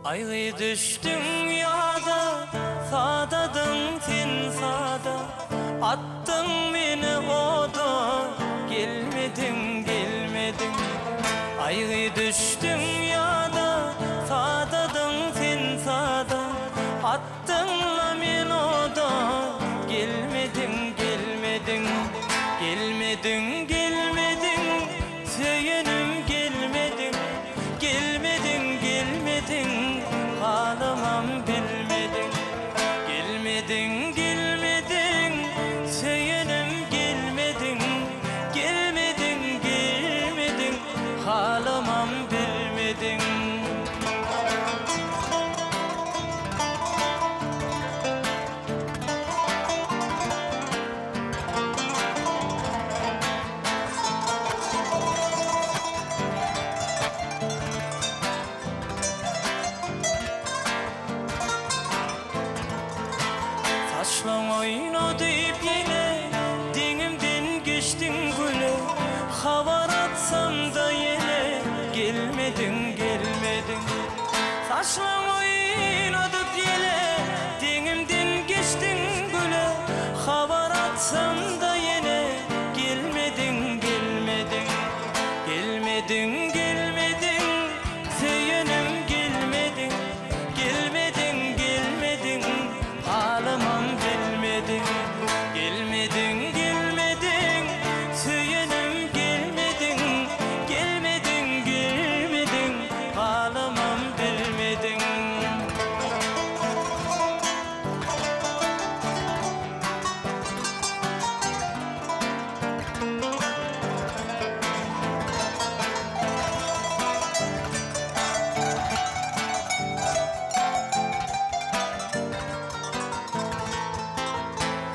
Ayrı düştün yada, sağdadın sen sağda. Attın beni oda, gelmedin gelmedin. Ayrı düştün yada, sağdadın sen sağda. Attın beni oda, gelmedin gelmedin. Gelmedin gelmedin, söylenim gelmedin. Gelmedin gelmedin, ağlamam bilmedin. Gelmedin gelmedin, söylenim gelmedin. Gelmedin gelmedin, ağlamam bilmedin. Saçlan oynadı yine, dinimden geçtin güle. Havar atsam da yine, gelmedin gelmedin. Saçlan oynadı yine, dinimden geçtin güle. Havar atsam da yine, gelmedin gelmedin. Gelmedin gelmedin, söylenim gelmedin. Gelmedin gelmedin, ağlamam bilmedin. Gelmedin gelmedin, söylenim gelmedin. Gelmedin gelmedin, ağlamam bilmedin.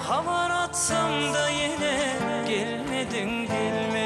Havar atsam da yine, gelmedin gelmedin.